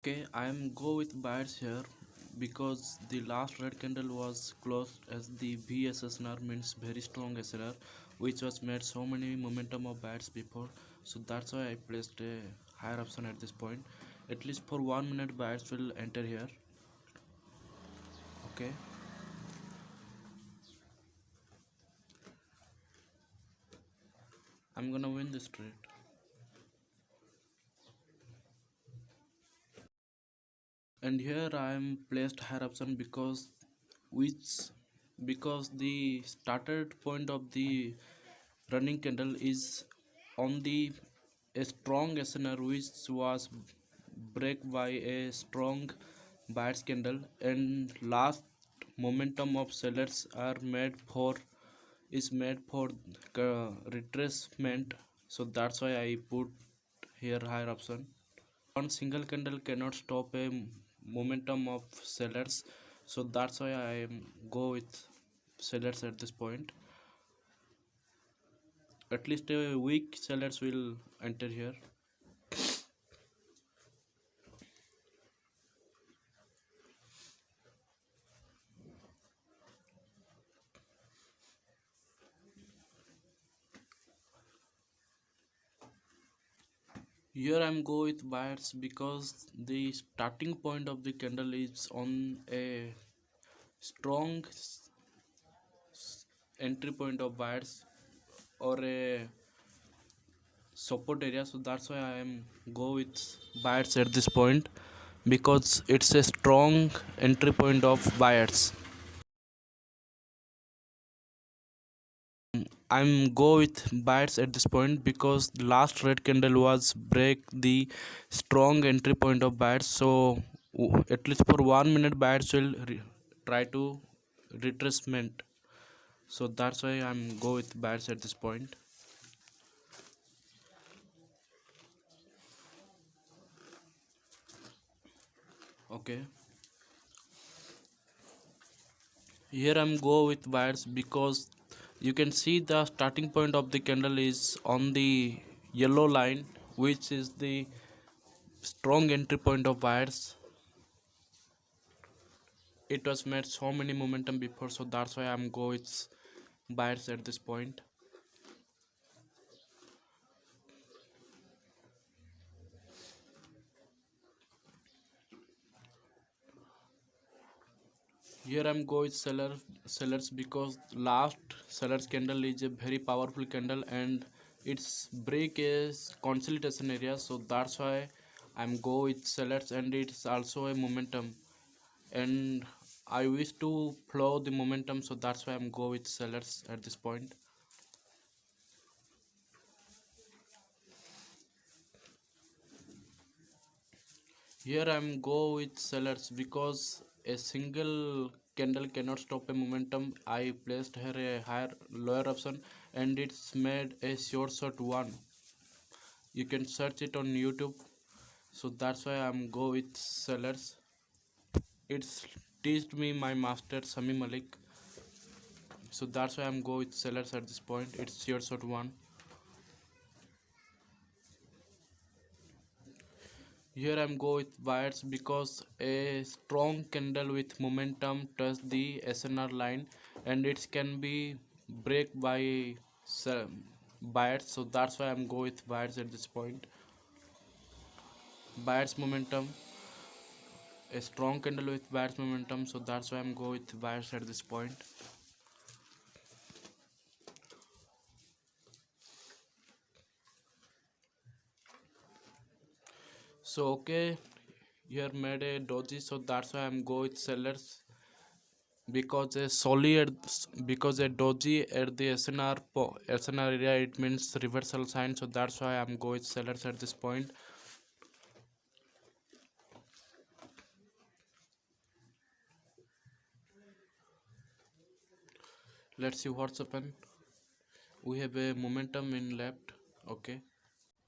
Okay, I'm go with buyers here because the last red candle was closed as the VSSNR means very strong SNR, which was made so many momentum of buyers before. So that's why I placed a higher option at this point. At least for 1 minute buyers will enter here. Okay, I'm gonna win this trade. And here I am placed higher option which because the started point of the running candle is on the a strong SNR which was break by a strong buyers candle, and last momentum of sellers are made for retracement. So that's why I put here higher option. One single candle cannot stop a momentum of sellers, so that's why I am go with sellers at this point. At least a weak sellers will enter here. Here I'm go with buyers because the starting point of the candle is on a strong entry point of buyers or a support area, so that's why I am go with buyers at this point because it's a strong entry point of buyers. I'm go with buyers at this point because last red candle was break the strong entry point of buyers. So at least for 1 minute buyers will try to retracement. So that's why I'm go with buyers at this point. Okay. Here I'm go with buyers because you can see the starting point of the candle is on the yellow line, which is the strong entry point of buyers. It was made so many momentum before, so that's why I'm go with buyers at this point. Here I'm go with sellers because last sellers candle is a very powerful candle and its break is consolidation area, so that's why I'm go with sellers, and it's also a momentum and I wish to flow the momentum, so that's why I'm go with sellers at this point. Here I'm go with sellers because a single candle cannot stop a momentum. I placed here a higher lower option and it's made a short one. You can search it on YouTube. So that's why I'm go with sellers. It's teached me my master Sami Malik. So that's why I'm go with sellers at this point. It's short one. Here I'm go with buyers because a strong candle with momentum touch the SNR line and it can be break by buyers, so that's why I'm go with buyers at this point. Buyers momentum, a strong candle with buyers momentum, so that's why I'm go with buyers at this point. So okay, here made a doji, so that's why I'm go with sellers because a solid because a doji at the SNR area, it means reversal sign, so that's why I'm go with sellers at this point. Let's see what's happened. We have a momentum in left. Okay,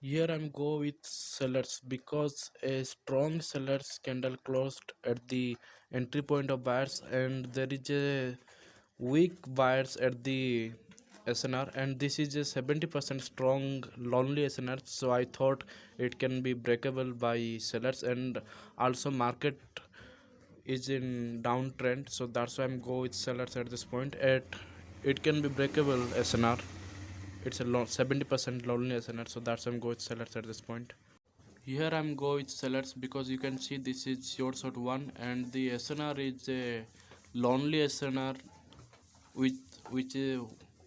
here I'm go with sellers because a strong sellers candle closed at the entry point of buyers and there is a weak buyers at the SNR, and this is a 70% strong lonely SNR, so I thought it can be breakable by sellers, and also market is in downtrend, so that's why I'm go with sellers at this point. At it can be breakable SNR. It's a 70% lonely SNR, so that's why I'm go with sellers at this point. Here I'm go with sellers because you can see this is short sort one, and the SNR is a lonely SNR which which is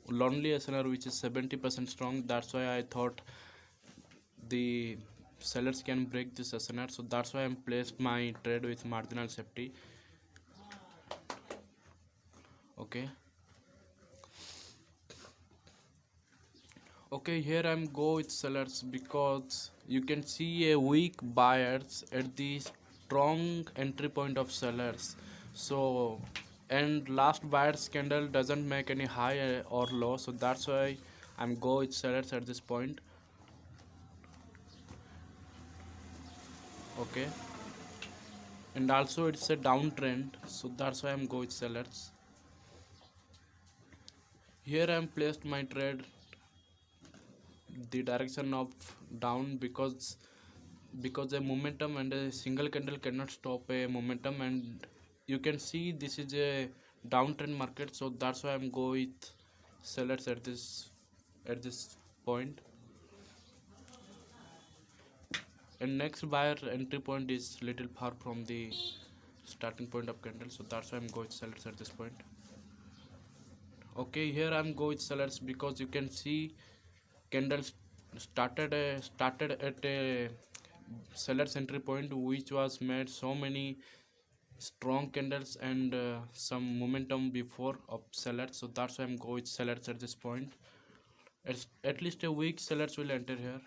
lonely SNR which is 70% strong. That's why I thought the sellers can break this SNR, so that's why I'm placed my trade with marginal safety. Okay. Okay, here I'm go with sellers because you can see a weak buyers at the strong entry point of sellers. So, and last buyer's candle doesn't make any high or low, so that's why I'm go with sellers at this point. Okay, and also it's a downtrend, so that's why I'm go with sellers. Here I'm placed my trade the direction of down because a momentum and a single candle cannot stop a momentum, and you can see this is a downtrend market, so that's why I'm go with sellers at this point. And next buyer entry point is little far from the starting point of candle, so that's why I'm go with sellers at this point. Okay, here I'm go with sellers because you can see candles started at a seller's entry point which was made so many strong candles and some momentum before of sellers, so that's why I'm go with sellers at this point. At least a week sellers will enter here.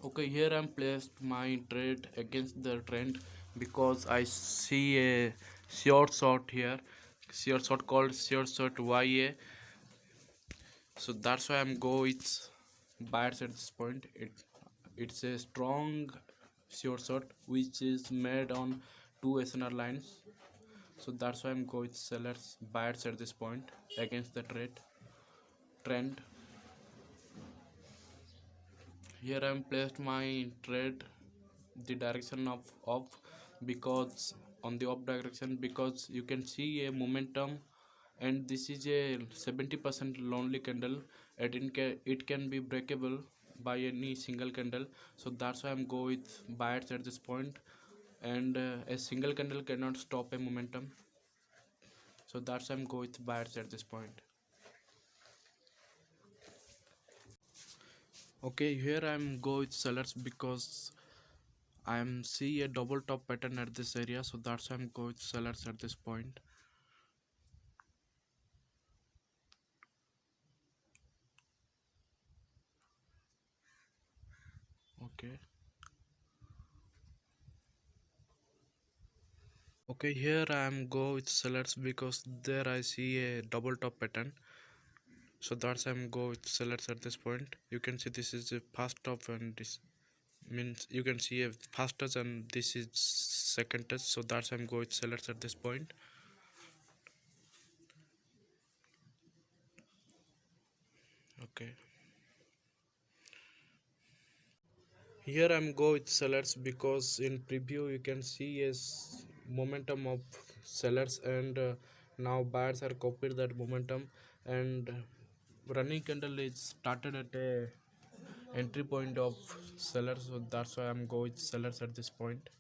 Okay, here I'm placed my trade against the trend because I see a short short called short short YA, so that's why I'm go with buyers at this point. It's a strong short which is made on two SNR lines, so that's why I'm go with sellers buyers at this point against the trend. Here I'm placed my trade the direction of off because on the up direction because you can see a momentum, and this is a 70% lonely candle, and it can be breakable by any single candle, so that's why I'm go with buyers at this point. And a single candle cannot stop a momentum, so that's why I'm go with buyers at this point. Okay, here I'm go with sellers because I'm see a double top pattern at this area, so that's why I'm go with sellers at this point. Okay. Okay, here I am go with sellers because there I see a double top pattern, so that's I'm go with sellers at this point. You can see this is a first top, and this means you can see a first touch, and this is second touch, so that's I'm go with sellers at this point. Okay, here I'm go with sellers because in preview you can see a momentum of sellers, and now buyers are copied that momentum, and running candle is started at a entry point of sellers, so that's why I'm go with sellers at this point.